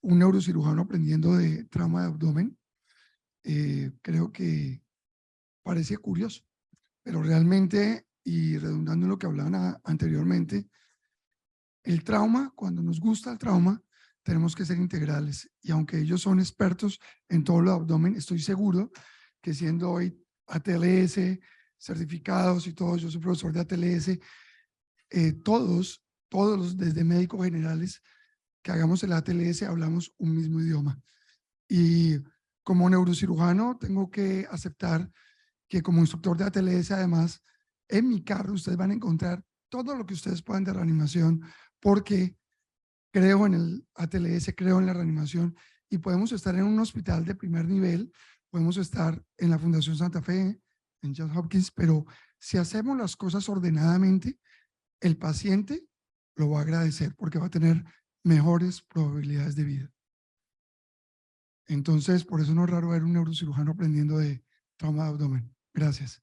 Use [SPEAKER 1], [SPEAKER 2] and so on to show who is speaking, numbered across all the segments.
[SPEAKER 1] un neurocirujano aprendiendo de trauma de abdomen. Creo que parece curioso, pero realmente, y redundando en lo que hablaban anteriormente, el trauma, cuando nos gusta el trauma, tenemos que ser integrales. Y aunque ellos son expertos en todo lo abdomen, estoy seguro que siendo hoy ATLS, certificados y todos, yo soy profesor de ATLS, todos desde médicos generales que hagamos el ATLS hablamos un mismo idioma. Y como neurocirujano tengo que aceptar que como instructor de ATLS, además, en mi carro ustedes van a encontrar todo lo que ustedes puedan de reanimación, porque creo en el ATLS, creo en la reanimación, y podemos estar en un hospital de primer nivel, podemos estar en la Fundación Santa Fe, en Johns Hopkins, pero si hacemos las cosas ordenadamente, el paciente lo va a agradecer porque va a tener mejores probabilidades de vida. Entonces, por eso no es raro ver un neurocirujano aprendiendo de trauma de abdomen. Gracias.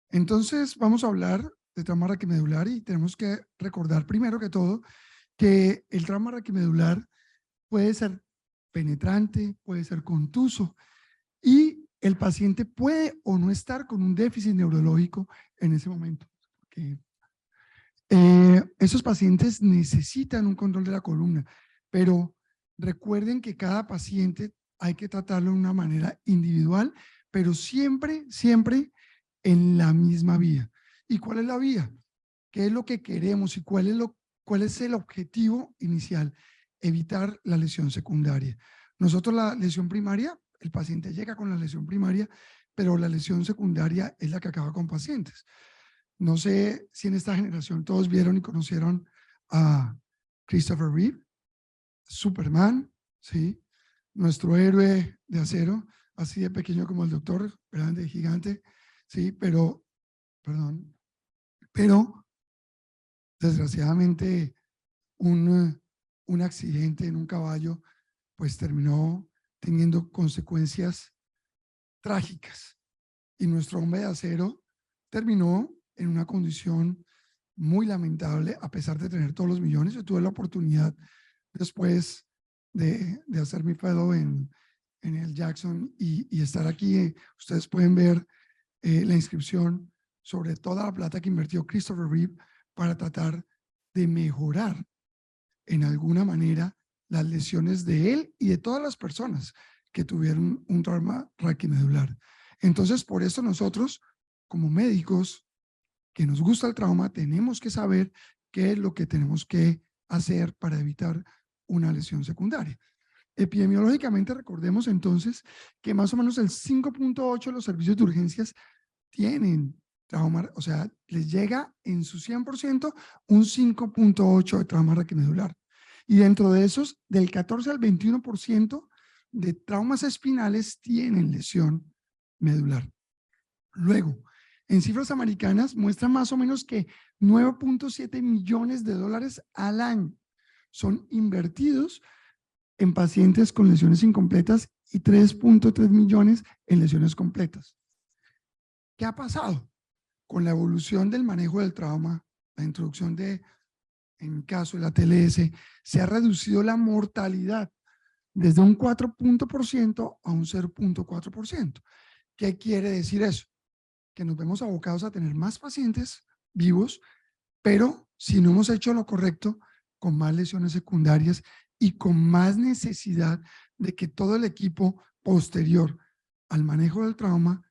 [SPEAKER 1] Entonces, vamos a hablar de trauma raquimedular y tenemos que recordar primero que todo que el trauma raquimedular puede ser penetrante, puede ser contuso y el paciente puede o no estar con un déficit neurológico en ese momento. Esos pacientes necesitan un control de la columna, pero recuerden que cada paciente hay que tratarlo de una manera individual, pero siempre, siempre en la misma vía. ¿Y cuál es la vía? ¿Qué es lo que queremos y cuál es el objetivo inicial? Evitar la lesión secundaria. Nosotros la lesión primaria, el paciente llega con la lesión primaria, pero la lesión secundaria es la que acaba con pacientes. No sé si en esta generación todos vieron y conocieron a Christopher Reeve, Superman, ¿sí? Nuestro héroe de acero, así de pequeño como el doctor, grande, gigante, ¿sí? Pero desgraciadamente un accidente en un caballo pues terminó teniendo consecuencias trágicas y nuestro hombre de acero terminó en una condición muy lamentable a pesar de tener todos los millones. Yo tuve la oportunidad después de hacer mi fellow en el Jackson y estar aquí. Ustedes pueden ver la inscripción sobre toda la plata que invirtió Christopher Reeve para tratar de mejorar en alguna manera las lesiones de él y de todas las personas que tuvieron un trauma raquimedular. Entonces, por eso nosotros, como médicos que nos gusta el trauma, tenemos que saber qué es lo que tenemos que hacer para evitar una lesión secundaria. Epidemiológicamente, recordemos entonces que más o menos el 5.8 de los servicios de urgencias tienen trauma, o sea, les llega en su 100% un 5.8 de trauma raquimedular. Y dentro de esos, del 14 al 21% de traumas espinales tienen lesión medular. Luego, en cifras americanas, muestra más o menos que 9.7 millones de dólares al año son invertidos en pacientes con lesiones incompletas y 3.3 millones en lesiones completas. ¿Qué ha pasado? Con la evolución del manejo del trauma, la introducción de, en mi caso, el ATLS, se ha reducido la mortalidad desde un 4% a un 0.4%. ¿Qué quiere decir eso? Que nos vemos abocados a tener más pacientes vivos, pero si no hemos hecho lo correcto, con más lesiones secundarias y con más necesidad de que todo el equipo posterior al manejo del trauma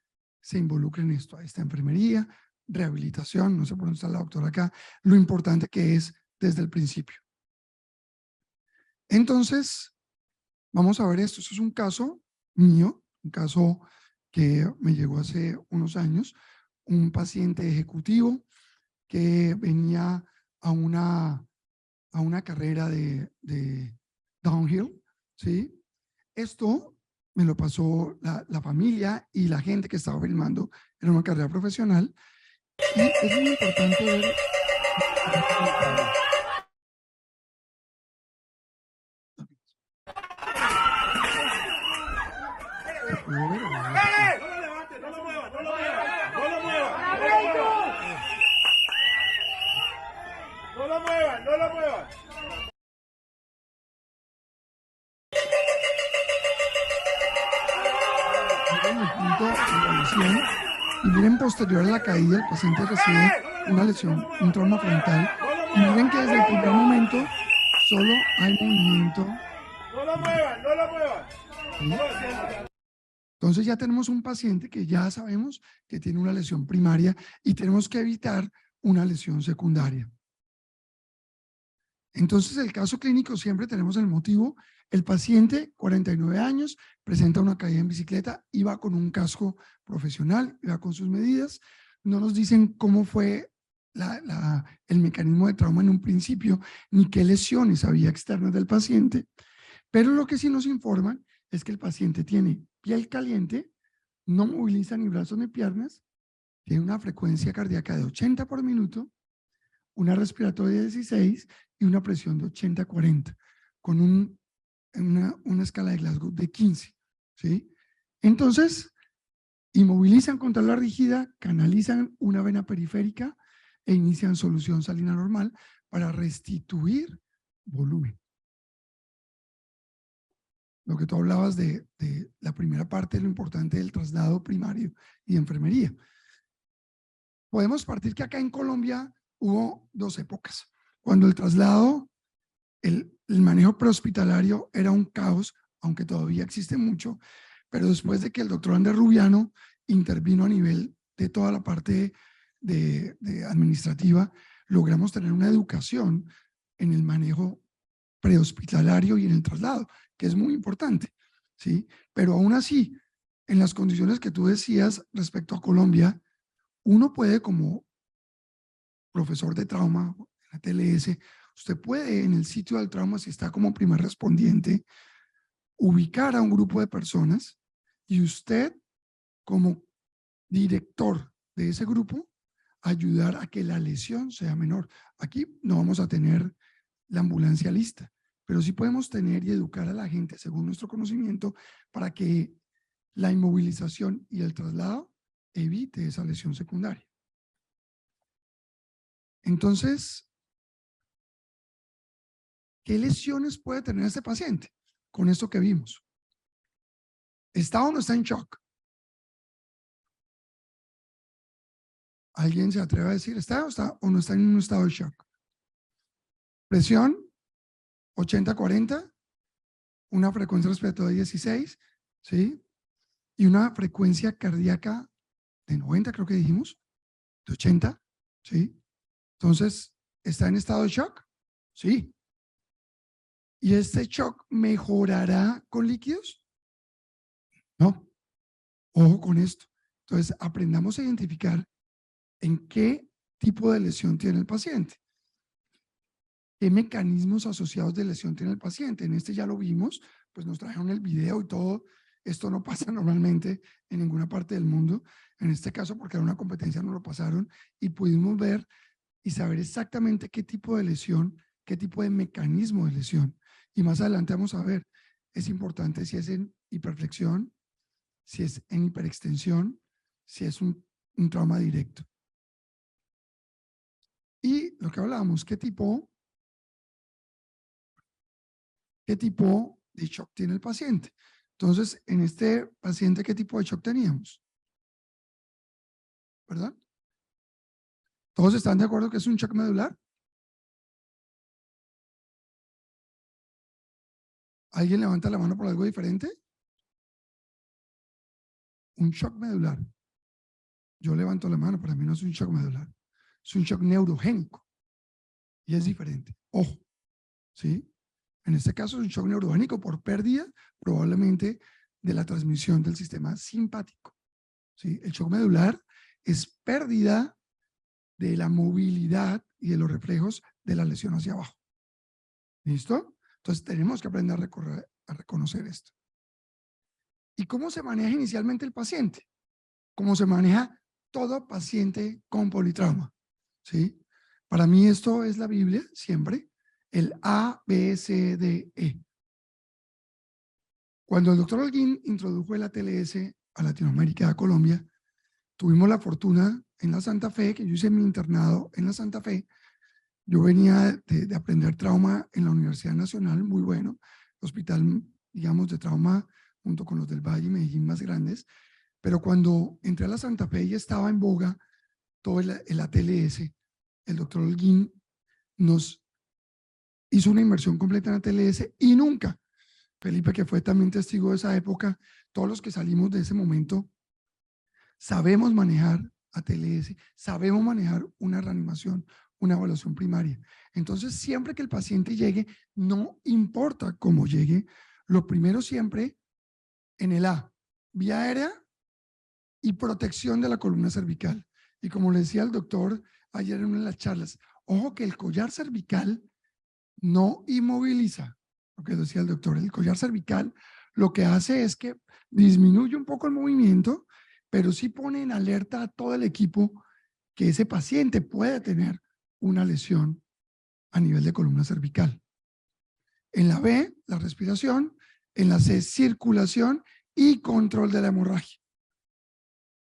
[SPEAKER 1] se involucre en esto. Ahí está enfermería, rehabilitación, no sé por dónde está la doctora acá, lo importante que es desde el principio. Entonces, vamos a ver esto. Esto es un caso mío, un caso que me llegó hace unos años, un paciente ejecutivo que venía a una carrera de downhill, ¿sí? Esto me lo pasó la familia y la gente que estaba filmando. Era una carrera profesional y es muy importante ver ¿se pudo ver o no se pudo?
[SPEAKER 2] No lo levante, no lo mueva, no lo mueva, no lo mueva, no lo mueva, no lo mueva, no lo mueva.
[SPEAKER 1] en el punto de la lesión y miren posterior a la caída el paciente recibe una lesión, un trauma frontal y miren que desde el primer momento solo hay movimiento.
[SPEAKER 2] No lo muevan, no lo muevan.
[SPEAKER 1] ¿Sí? Entonces ya tenemos un paciente que ya sabemos que tiene una lesión primaria y tenemos que evitar una lesión secundaria. Entonces el caso clínico siempre tenemos el motivo, el paciente, 49 años, presenta una caída en bicicleta, iba con un casco profesional, iba con sus medidas, no nos dicen cómo fue el mecanismo de trauma en un principio, ni qué lesiones había externas del paciente, pero lo que sí nos informan es que el paciente tiene piel caliente, no moviliza ni brazos ni piernas, tiene una frecuencia cardíaca de 80 por minuto, una respiratoria de 16 y una presión de 80-40, con una escala de Glasgow de 15. ¿Sí? Entonces, inmovilizan contra la rígida, canalizan una vena periférica e inician solución salina normal para restituir volumen. Lo que tú hablabas de la primera parte, lo importante del traslado primario y de enfermería. Podemos partir que acá en Colombia hubo dos épocas. Cuando el traslado, el manejo prehospitalario era un caos, aunque todavía existe mucho, pero después de que el doctor Ander Rubiano intervino a nivel de toda la parte de administrativa, logramos tener una educación en el manejo prehospitalario y en el traslado, que es muy importante, ¿sí? Pero aún así, en las condiciones que tú decías respecto a Colombia, uno puede como profesor de trauma, en la TLS, usted puede en el sitio del trauma, si está como primer respondiente, ubicar a un grupo de personas y usted como director de ese grupo, ayudar a que la lesión sea menor. Aquí no vamos a tener la ambulancia lista, pero sí podemos tener y educar a la gente según nuestro conocimiento para que la inmovilización y el traslado evite esa lesión secundaria. Entonces, ¿qué lesiones puede tener este paciente con esto que vimos? ¿Está o no está en shock? ¿Alguien se atreve a decir está o no está en un estado de shock? Presión 80-40, una frecuencia respiratoria de 16, ¿sí? Y una frecuencia cardíaca de 90, creo que dijimos, de 80, ¿sí? Entonces, ¿está en estado de shock? Sí. ¿Y este shock mejorará con líquidos? No. Ojo con esto. Entonces, aprendamos a identificar en qué tipo de lesión tiene el paciente. ¿Qué mecanismos asociados de lesión tiene el paciente? En este ya lo vimos, pues nos trajeron el video y todo. Esto no pasa normalmente en ninguna parte del mundo. En este caso, porque era una competencia, nos lo pasaron y pudimos ver y saber exactamente qué tipo de lesión, qué tipo de mecanismo de lesión. Y más adelante vamos a ver, es importante si es en hiperflexión, si es en hiperextensión, si es un trauma directo. Y lo que hablábamos, ¿qué tipo de shock tiene el paciente? Entonces, en este paciente, ¿qué tipo de shock teníamos? ¿Verdad? ¿Todos están de acuerdo que es un shock medular? ¿Alguien levanta la mano por algo diferente? Un shock medular. Yo levanto la mano, para mí no es un shock medular. Es un shock neurogénico. Y es diferente. Ojo, ¿sí? En este caso es un shock neurogénico por pérdida, probablemente, de la transmisión del sistema simpático. ¿Sí? El shock medular es pérdida de la movilidad y de los reflejos de la lesión hacia abajo. ¿Listo? Entonces tenemos que aprender a reconocer esto. ¿Y cómo se maneja inicialmente el paciente? ¿Cómo se maneja todo paciente con politrauma? ¿Sí? Para mí esto es la Biblia, siempre. El A, B, C, D, E. Cuando el doctor Holguín introdujo el ATLS a Latinoamérica, a Colombia, tuvimos la fortuna en la Santa Fe, que yo hice mi internado en la Santa Fe. Yo venía de aprender trauma en la Universidad Nacional, muy bueno, hospital, digamos, de trauma junto con los del Valle y Medellín más grandes. pero cuando entré a la Santa Fe y estaba en boga todo el ATLS, el doctor Holguín nos hizo una inversión completa en ATLS y nunca, Felipe, que fue también testigo de esa época, todos los que salimos de ese momento, sabemos manejar ATLS, sabemos manejar una reanimación, una evaluación primaria. Entonces, siempre que el paciente llegue, no importa cómo llegue, lo primero siempre en el A, vía aérea y protección de la columna cervical. Y como le decía el doctor ayer en una de las charlas, ojo que el collar cervical no inmoviliza, lo que decía el doctor, el collar cervical lo que hace es que disminuye un poco el movimiento, pero sí pone en alerta a todo el equipo que ese paciente puede tener una lesión a nivel de columna cervical. En la B, la respiración, en la C, circulación y control de la hemorragia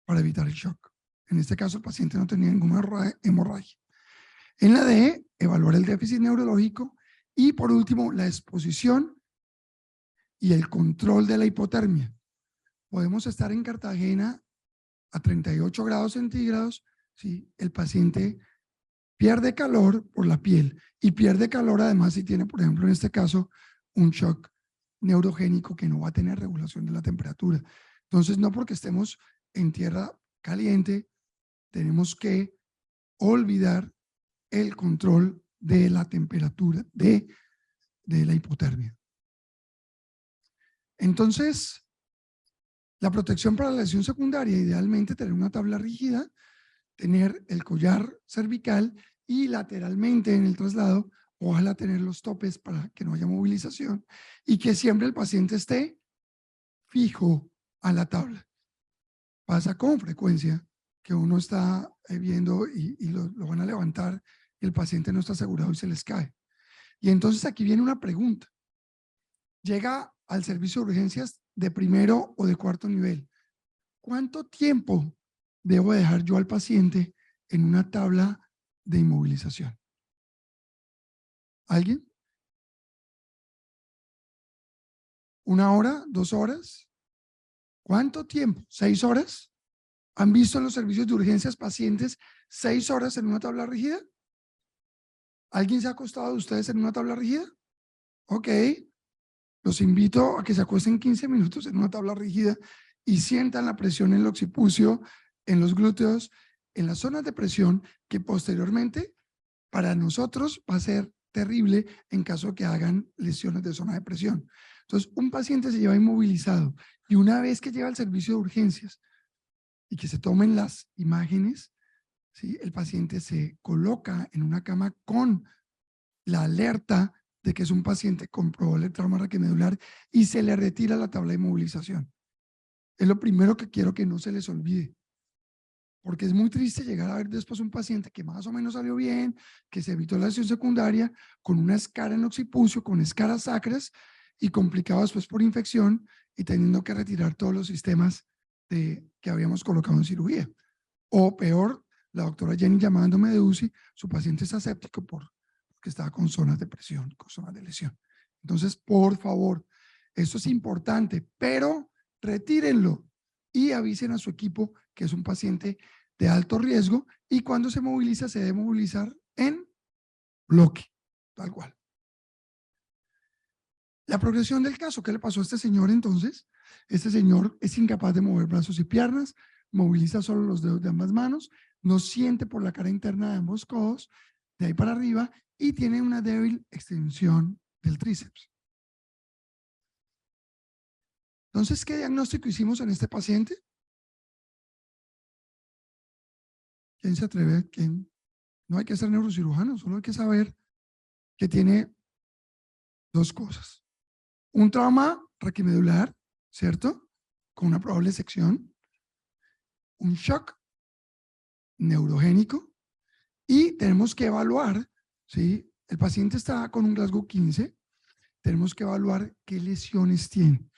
[SPEAKER 1] para evitar el shock. En este caso, el paciente no tenía ninguna hemorragia. En la D, evaluar el déficit neurológico y, por último, la exposición y el control de la hipotermia. Podemos estar en Cartagena a 38 grados centígrados si el paciente pierde calor por la piel y pierde calor además si tiene, por ejemplo, en este caso, un shock neurogénico que no va a tener regulación de la temperatura. Entonces, no porque estemos en tierra caliente, tenemos que olvidar el control de la temperatura, de la hipotermia. Entonces, la protección para la lesión secundaria, idealmente tener una tabla rígida, tener el collar cervical y lateralmente en el traslado, ojalá tener los topes para que no haya movilización y que siempre el paciente esté fijo a la tabla. Pasa con frecuencia que uno está viendo y lo van a levantar y el paciente no está asegurado y se les cae. Y entonces aquí viene una pregunta. Llega al servicio de urgencias de primero o de cuarto nivel. ¿Cuánto tiempo debo dejar yo al paciente en una tabla de inmovilización? ¿Alguien? ¿1 hora? ¿2 horas? ¿Cuánto tiempo? ¿6 horas? ¿Han visto en los servicios de urgencias pacientes 6 horas en una tabla rígida? ¿Alguien se ha acostado de ustedes en una tabla rígida? Ok. Los invito a que se acuesten 15 minutos en una tabla rígida y sientan la presión en el occipucio, en los glúteos, en las zonas de presión que posteriormente para nosotros va a ser terrible en caso de que hagan lesiones de zona de presión. Entonces, un paciente se lleva inmovilizado y una vez que llega al servicio de urgencias y que se tomen las imágenes, ¿sí? El paciente se coloca en una cama con la alerta de que es un paciente con probable trauma raquimedular y se le retira la tabla de inmovilización. Es lo primero que quiero que no se les olvide, porque es muy triste llegar a ver después un paciente que más o menos salió bien, que se evitó la lesión secundaria, con una escara en occipucio, con escaras sacras y complicado después por infección y teniendo que retirar todos los sistemas que habíamos colocado en cirugía. O peor, la doctora Jenny llamándome de UCI, su paciente está séptico porque estaba con zonas de presión, con zonas de lesión. Entonces, por favor, esto es importante, pero retírenlo y avisen a su equipo que es un paciente de alto riesgo y cuando se moviliza, se debe movilizar en bloque, tal cual. La progresión del caso, ¿qué le pasó a este señor entonces? Este señor es incapaz de mover brazos y piernas, moviliza solo los dedos de ambas manos, no siente por la cara interna de ambos codos, de ahí para arriba, y tiene una débil extensión del tríceps. Entonces, ¿qué diagnóstico hicimos en este paciente? ¿Quién se atreve? ¿Quién? No hay que ser neurocirujano, solo hay que saber que tiene dos cosas. Un trauma raquimedular, ¿cierto? Con una probable sección. Un shock neurogénico. Y tenemos que evaluar, ¿sí? El paciente está con un Glasgow 15. Tenemos que evaluar qué lesiones tiene.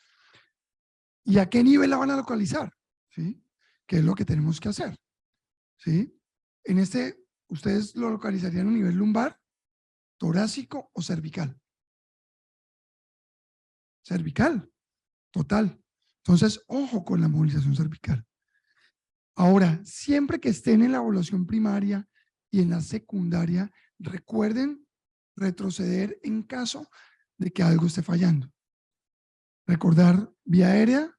[SPEAKER 1] ¿Y a qué nivel la van a localizar? ¿Sí? ¿Qué es lo que tenemos que hacer? ¿Sí? En este, ¿ustedes lo localizarían a nivel lumbar, torácico o cervical? Cervical, total. Entonces, ojo con la movilización cervical. Ahora, siempre que estén en la evaluación primaria y en la secundaria, recuerden retroceder en caso de que algo esté fallando. Recordar vía aérea,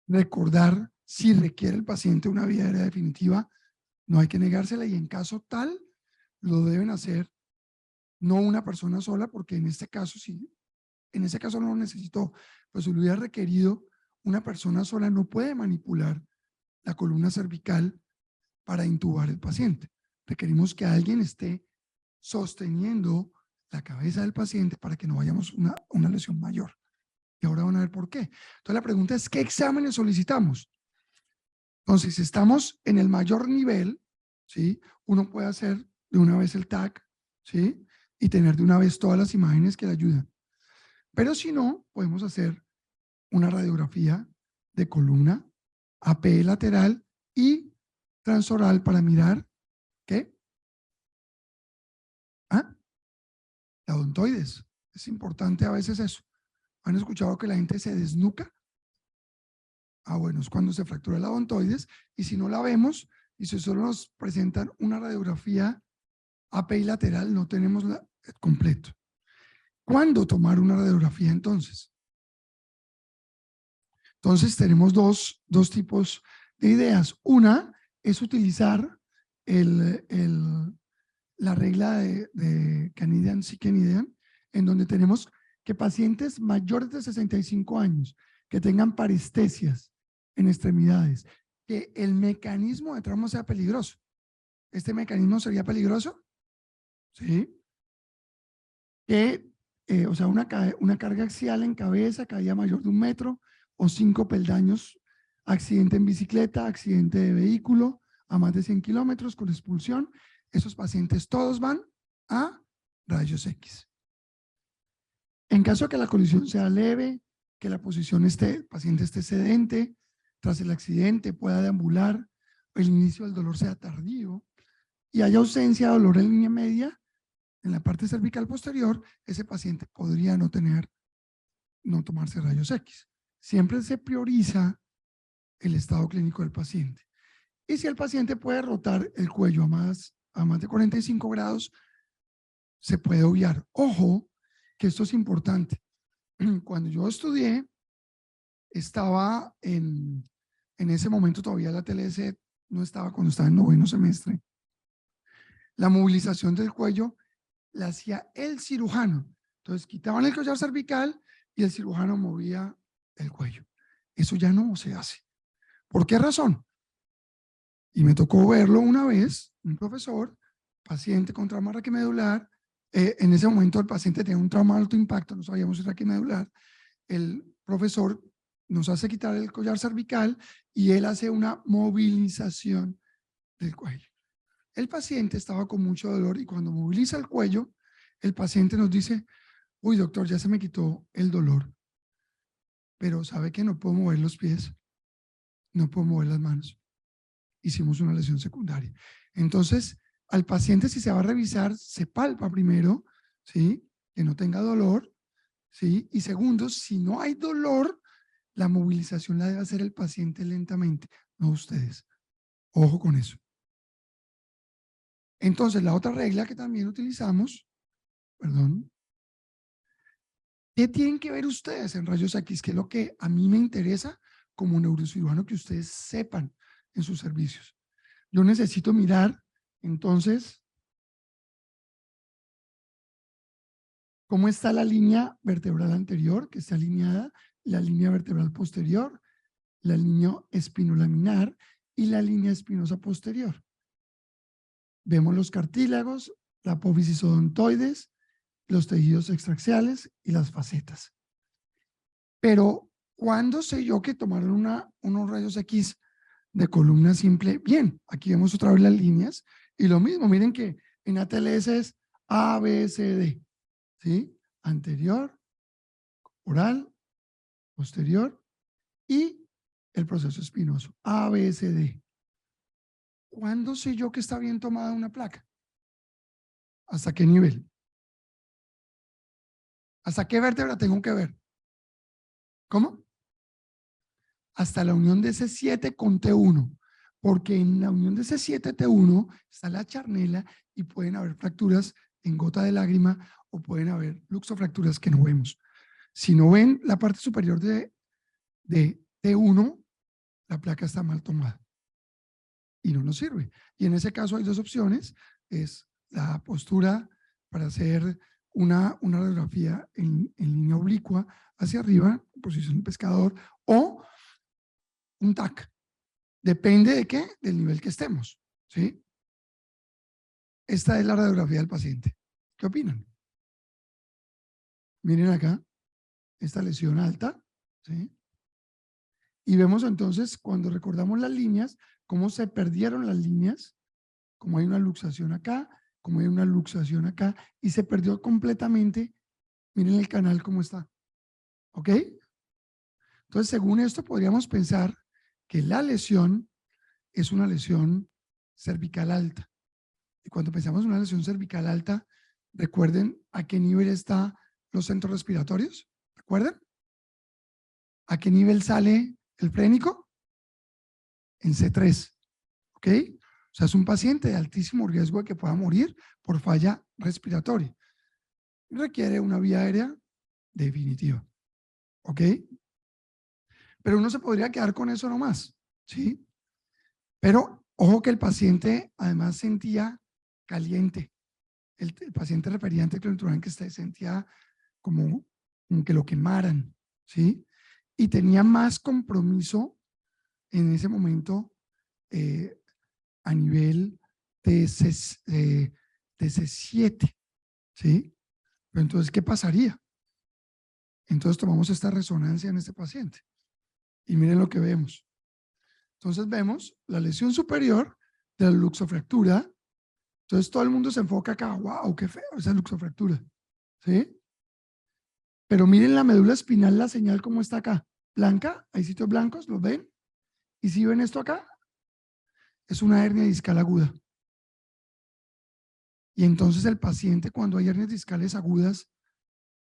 [SPEAKER 1] recordar si requiere el paciente una vía aérea definitiva, no hay que negársela y en caso tal, lo deben hacer no una persona sola, porque en este caso, si en ese caso no lo necesitó, pues si lo hubiera requerido, una persona sola no puede manipular la columna cervical para intubar el paciente. Requerimos que alguien esté sosteniendo la cabeza del paciente para que no vayamos a una lesión mayor. Y ahora van a ver por qué. Entonces la pregunta es, ¿qué exámenes solicitamos? Entonces, si estamos en el mayor nivel, ¿sí? Uno puede hacer de una vez el TAC, ¿sí? Y tener de una vez todas las imágenes que le ayudan. Pero si no, podemos hacer una radiografía de columna, AP lateral y transoral para mirar, ¿qué? ¿Ah? La odontoides. Es importante a veces eso. ¿Han escuchado que la gente se desnuca? Ah, bueno, es cuando se fractura la odontoides y si no la vemos y si solo nos presentan una radiografía API lateral, no tenemos completo. ¿Cuándo tomar una radiografía entonces? Entonces tenemos dos tipos de ideas. Una es utilizar la regla de Canadian, en donde tenemos que pacientes mayores de 65 años que tengan parestesias en extremidades, que el mecanismo de trauma sea peligroso. ¿Este mecanismo sería peligroso? Sí. Que, o sea, una carga axial en cabeza, caída mayor de 1 metro o 5 peldaños, accidente en bicicleta, accidente de vehículo a más de 100 kilómetros con expulsión. Esos pacientes todos van a rayos X. En caso de que la colisión sea leve, que la posición el paciente esté sedente, tras el accidente pueda deambular, el inicio del dolor sea tardío y haya ausencia de dolor en línea media, en la parte cervical posterior, ese paciente podría no tomarse rayos X. Siempre se prioriza el estado clínico del paciente. Y si el paciente puede rotar el cuello a más de 45 grados, se puede obviar. Ojo, que esto es importante. Cuando yo estudié, estaba en ese momento todavía la TLS no estaba, cuando estaba en 9º semestre. La movilización del cuello la hacía el cirujano. Entonces quitaban el collar cervical y el cirujano movía el cuello. Eso ya no se hace. ¿Por qué razón? Y me tocó verlo una vez, un profesor, paciente con trauma raquimedular. En ese momento el paciente tenía un trauma de alto impacto, no sabíamos si era raquimedular. El profesor nos hace quitar el collar cervical y él hace una movilización del cuello. El paciente estaba con mucho dolor y cuando moviliza el cuello, el paciente nos dice, uy, doctor, ya se me quitó el dolor, pero sabe que no puedo mover los pies, no puedo mover las manos. Hicimos una lesión secundaria. Entonces, al paciente, si se va a revisar, se palpa primero, ¿sí? Que no tenga dolor, ¿sí? Y segundo, si no hay dolor, la movilización la debe hacer el paciente lentamente, no ustedes. Ojo con eso. Entonces, la otra regla que también utilizamos, perdón, ¿qué tienen que ver ustedes en rayos X? Que es lo que a mí me interesa como neurocirujano que ustedes sepan en sus servicios. Yo necesito mirar, entonces, cómo está la línea vertebral anterior, que está alineada, la línea vertebral posterior, la línea espinolaminar y la línea espinosa posterior. Vemos los cartílagos, la apófisis odontoides, los tejidos extraxiales y las facetas. Pero, ¿cuándo sé yo que tomaron unos rayos X de columna simple? Bien, aquí vemos otra vez las líneas y lo mismo, miren que en ATLS es A, B, C, D, ¿sí? Anterior, oral, posterior y el proceso espinoso, A, B, C, D. ¿Cuándo sé yo que está bien tomada una placa? ¿Hasta qué nivel? ¿Hasta qué vértebra tengo que ver? ¿Cómo? hasta la unión de C7 con T1, porque en la unión de C7 T1 está la charnela y pueden haber fracturas en gota de lágrima o pueden haber luxofracturas que no vemos. Si no ven la parte superior de T1, la placa está mal tomada y no nos sirve. Y en ese caso hay dos opciones, es la postura para hacer una radiografía en línea oblicua hacia arriba, posición del pescador, o un TAC. Depende de qué, del nivel que estemos, ¿sí? Esta es la radiografía del paciente. ¿Qué opinan? Miren acá, esta lesión alta, ¿sí? Y vemos entonces, cuando recordamos las líneas, cómo se perdieron las líneas, como hay una luxación acá, como hay una luxación acá, y se perdió completamente. Miren el canal cómo está. ¿Ok? Entonces, según esto, podríamos pensar que la lesión es una lesión cervical alta. Y cuando pensamos en una lesión cervical alta, recuerden a qué nivel están los centros respiratorios. ¿Recuerdan? ¿A qué nivel sale el frénico? En C3. ¿Ok? O sea, es un paciente de altísimo riesgo de que pueda morir por falla respiratoria. Requiere una vía aérea definitiva. ¿Ok? Pero uno se podría quedar con eso nomás. ¿Sí? Pero ojo que el paciente además sentía caliente. El paciente refería anticoagulantes que se sentía como que lo quemaran, ¿sí? Y tenía más compromiso en ese momento a nivel de C7, ¿sí? Pero entonces, ¿qué pasaría? Entonces tomamos esta resonancia en este paciente y miren lo que vemos. Entonces vemos la lesión superior de la luxofractura. Entonces todo el mundo se enfoca acá, wow, qué feo esa luxofractura, ¿sí? Pero miren la médula espinal, la señal como está acá, blanca, hay sitios blancos, ¿los ven? Y si ven esto acá, es una hernia discal aguda. Y entonces el paciente, cuando hay hernias discales agudas,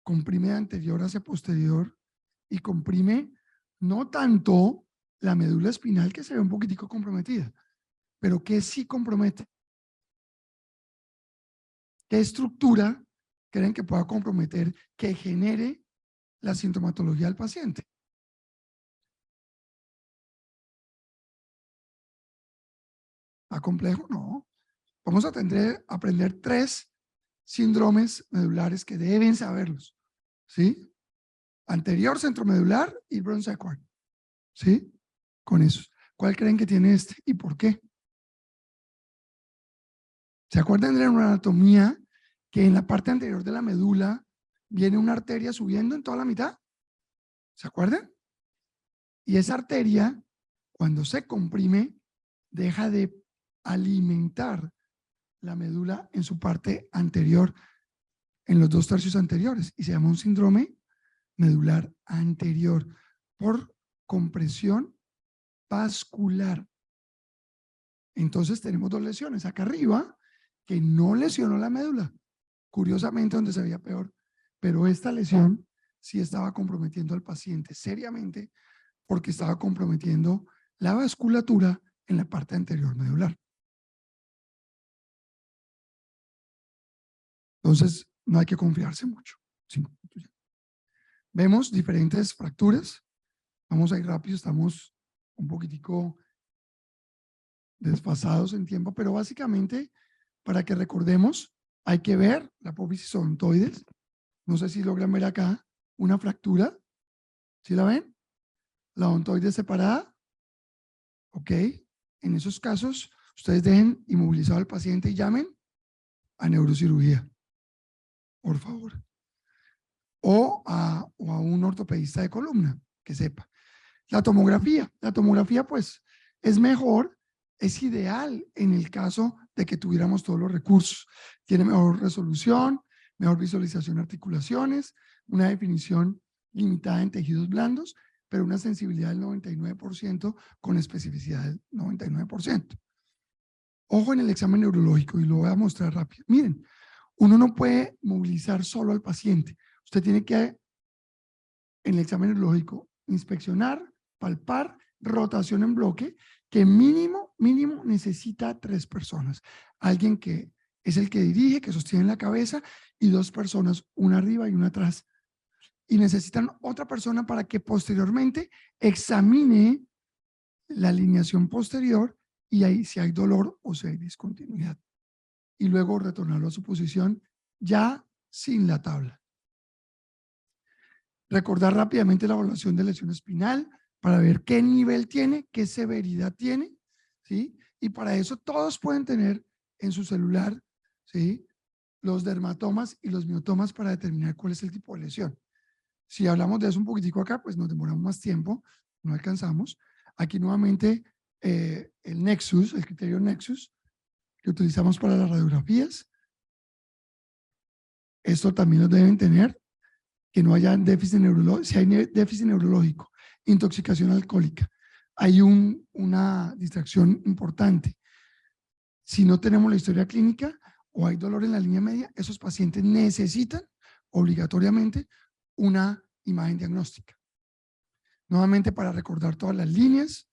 [SPEAKER 1] comprime de anterior hacia posterior y comprime no tanto la médula espinal, que se ve un poquitico comprometida, pero que sí compromete. ¿Qué estructura creen que pueda comprometer que genere la sintomatología del paciente? ¿Está complejo? No. Vamos a aprender 3 síndromes medulares que deben saberlos, ¿sí? Anterior centromedular y Brown-Séquard, ¿sí? Con esos. ¿Cuál creen que tiene este y por qué? ¿Se acuerdan de la neuroanatomía que en la parte anterior de la médula viene una arteria subiendo en toda la mitad? ¿Se acuerdan? Y esa arteria, cuando se comprime, deja de alimentar la médula en su parte anterior, en los 2/3 anteriores, y se llama un síndrome medular anterior por compresión vascular. Entonces tenemos 2 lesiones. Acá arriba, que no lesionó la médula, curiosamente donde se veía peor, pero esta lesión sí estaba comprometiendo al paciente seriamente porque estaba comprometiendo la vasculatura en la parte anterior medular. Entonces, no hay que confiarse mucho. Vemos diferentes fracturas. Vamos a ir rápido, estamos un poquitico desfasados en tiempo, pero básicamente, para que recordemos, hay que ver la apófisis odontoides. No sé si logran ver acá una fractura. ¿Sí la ven? La odontoide separada. Ok. En esos casos, ustedes dejen inmovilizado al paciente y llamen a neurocirugía, por favor. O a un ortopedista de columna, que sepa. La tomografía pues es mejor, es ideal en el caso de que tuviéramos todos los recursos. Tiene mejor resolución, mejor visualización de articulaciones, una definición limitada en tejidos blandos, pero una sensibilidad del 99% con especificidad del 99%. Ojo en el examen neurológico y lo voy a mostrar rápido. Miren, uno no puede movilizar solo al paciente. Usted tiene que, en el examen neurológico, inspeccionar palpar, rotación en bloque, que mínimo necesita 3 personas. Alguien que es el que dirige, que sostiene la cabeza, y 2 personas, una arriba y una atrás. Y necesitan otra persona para que posteriormente examine la alineación posterior y ahí si hay dolor o si hay discontinuidad. Y luego retornarlo a su posición ya sin la tabla. Recordar rápidamente la evaluación de lesión espinal para ver qué nivel tiene, qué severidad tiene, ¿sí? Y para eso todos pueden tener en su celular, ¿sí?, los dermatomas y los miotomas para determinar cuál es el tipo de lesión. Si hablamos de eso un poquitico acá, pues nos demoramos más tiempo, no alcanzamos. Aquí nuevamente el Nexus, el criterio Nexus, que utilizamos para las radiografías. Esto también lo deben tener, que no haya déficit neurológico. Si hay déficit neurológico, intoxicación alcohólica, hay una distracción importante. Si no tenemos la historia clínica o hay dolor en la línea media, esos pacientes necesitan obligatoriamente una imagen diagnóstica. Nuevamente, para recordar todas las líneas,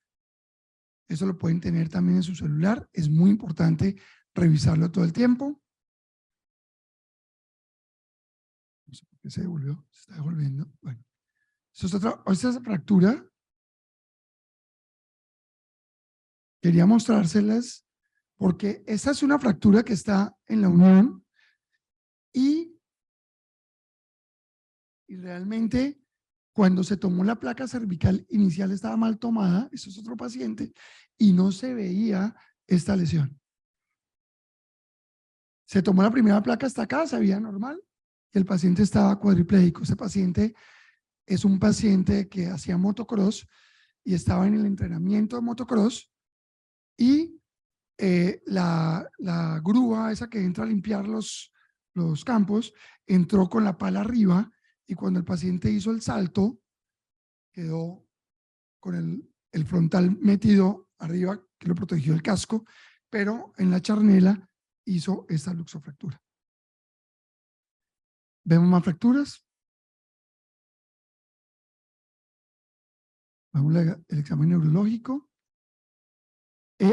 [SPEAKER 1] eso lo pueden tener también en su celular. Es muy importante revisarlo todo el tiempo. No sé por qué se devolvió, se está devolviendo. Bueno, esta es fractura. Quería mostrárselas porque esta es una fractura que está en la unión y realmente cuando se tomó la placa cervical inicial estaba mal tomada, eso es otro paciente, y no se veía esta lesión. Se tomó la primera placa hasta acá, se veía normal, y el paciente estaba cuadripléjico. Ese paciente es un paciente que hacía motocross y estaba en el entrenamiento de motocross y la grúa esa que entra a limpiar los campos entró con la pala arriba y cuando el paciente hizo el salto quedó con el frontal metido arriba que lo protegió el casco, pero en la charnela hizo esta luxofractura. ¿Vemos más fracturas? Vamos el examen neurológico.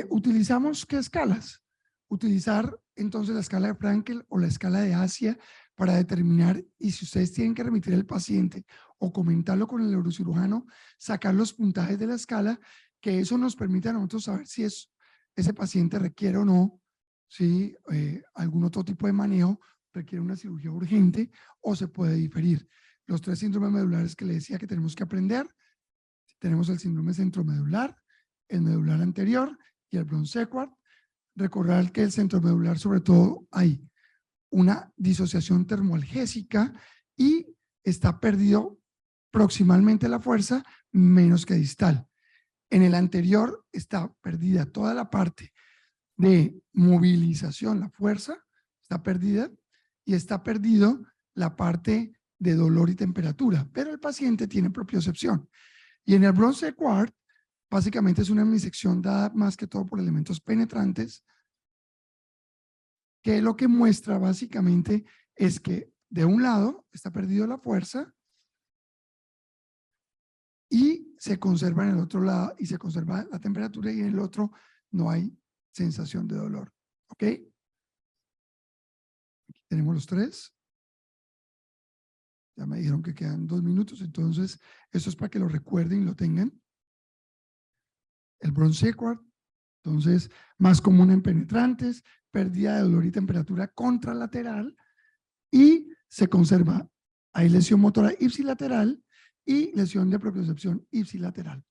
[SPEAKER 1] ¿Utilizamos qué escalas? Utilizar entonces la escala de Frankel o la escala de Asia para determinar, y si ustedes tienen que remitir al paciente o comentarlo con el neurocirujano, sacar los puntajes de la escala, que eso nos permite a nosotros saber si ese paciente requiere o no, si algún otro tipo de manejo, requiere una cirugía urgente o se puede diferir. Los 3 síndromes medulares que le decía que tenemos que aprender, tenemos el síndrome centromedular, el medular anterior y el Brown-Séquard. Recordar que el centromedular, sobre todo, hay una disociación termoalgésica y está perdido proximalmente la fuerza, menos que distal. En el anterior está perdida toda la parte de movilización, la fuerza está perdida, y está perdido la parte de dolor y temperatura, pero el paciente tiene propiocepción. Y en el Brown-Séquard, básicamente es una hemisección dada más que todo por elementos penetrantes, que lo que muestra básicamente es que de un lado está perdido la fuerza y se conserva en el otro lado y se conserva la temperatura, y en el otro no hay sensación de dolor. ¿Ok? Aquí tenemos los 3. Ya me dijeron que quedan 2 minutos, entonces eso es para que lo recuerden y lo tengan. El Brown-Séquard, entonces, más común en penetrantes, pérdida de dolor y temperatura contralateral, y se conserva, hay lesión motora ipsilateral y lesión de propiocepción ipsilateral.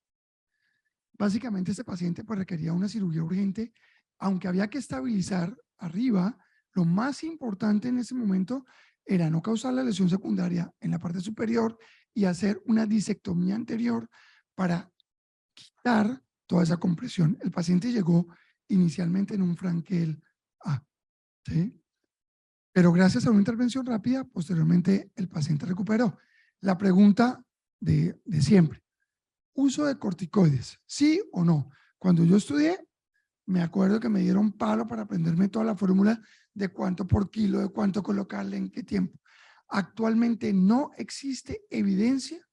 [SPEAKER 1] Básicamente este paciente pues requería una cirugía urgente, aunque había que estabilizar arriba. Lo más importante en ese momento era no causar la lesión secundaria en la parte superior y hacer una disectomía anterior para quitar toda esa compresión. El paciente llegó inicialmente en un Frankel A, ¿sí? Pero gracias a una intervención rápida, posteriormente el paciente recuperó. La pregunta de siempre: ¿uso de corticoides? ¿Sí o no? Cuando yo estudié, me acuerdo que me dieron palo para aprenderme toda la fórmula de cuánto por kilo, de cuánto colocarle, en qué tiempo. Actualmente no existe evidencia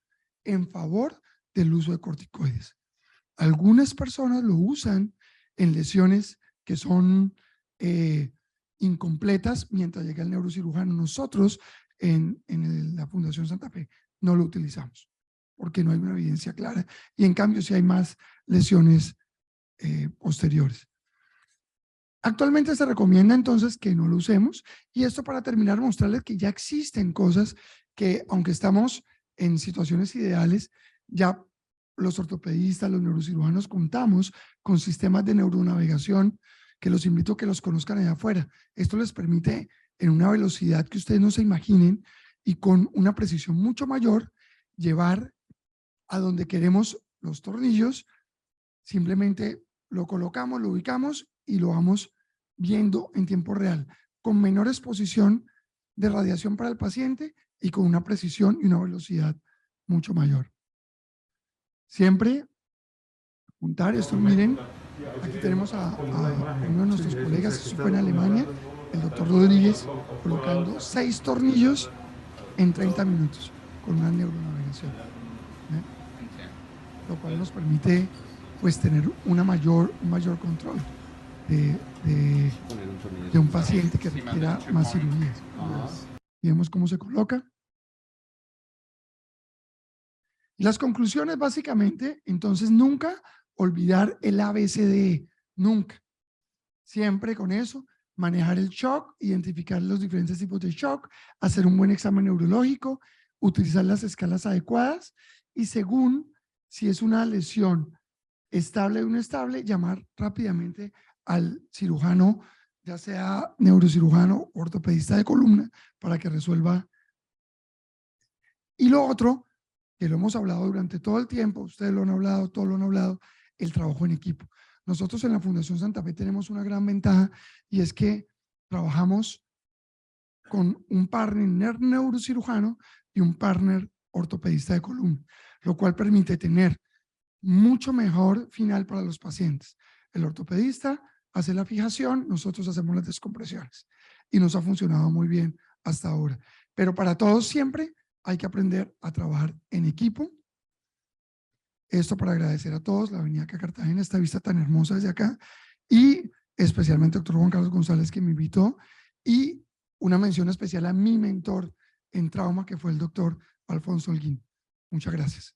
[SPEAKER 1] en favor del uso de corticoides. Algunas personas lo usan en lesiones que son incompletas mientras llega el neurocirujano. Nosotros en la Fundación Santa Fe no lo utilizamos porque no hay una evidencia clara y en cambio sí hay más lesiones posteriores. Actualmente se recomienda entonces que no lo usemos, y esto para terminar mostrarles que ya existen cosas que, aunque estamos en situaciones ideales, ya los ortopedistas, los neurocirujanos contamos con sistemas de neuronavegación que los invito a que los conozcan allá afuera. Esto les permite en una velocidad que ustedes no se imaginen y con una precisión mucho mayor llevar a donde queremos los tornillos. Simplemente lo colocamos, lo ubicamos y lo vamos viendo en tiempo real, con menor exposición de radiación para el paciente y con una precisión y una velocidad mucho mayor. Siempre apuntar esto. Miren, aquí tenemos a uno de nuestros colegas, esto fue en Alemania, el doctor Rodríguez, colocando 6 tornillos en 30 minutos con una neuronavegación, lo cual nos permite pues tener un mayor control de un paciente que requiera más cirugías. Y vemos cómo se coloca. Y las conclusiones básicamente, entonces nunca olvidar el ABCDE, nunca. Siempre con eso, manejar el shock, identificar los diferentes tipos de shock, hacer un buen examen neurológico, utilizar las escalas adecuadas y según si es una lesión estable o inestable, llamar rápidamente al cirujano, ya sea neurocirujano o ortopedista de columna, para que resuelva. Y lo otro, que lo hemos hablado durante todo el tiempo, ustedes lo han hablado, todos lo han hablado, el trabajo en equipo. Nosotros en la Fundación Santa Fe tenemos una gran ventaja y es que trabajamos con un partner neurocirujano y un partner ortopedista de columna, lo cual permite tener mucho mejor final para los pacientes. El ortopedista hace la fijación, nosotros hacemos las descompresiones y nos ha funcionado muy bien hasta ahora. Pero para todos siempre hay que aprender a trabajar en equipo. Esto para agradecer a todos la venida acá a Cartagena, esta vista tan hermosa desde acá, y especialmente al doctor Juan Carlos González que me invitó, y una mención especial a mi mentor en trauma que fue el doctor Alfonso Holguín. Muchas gracias.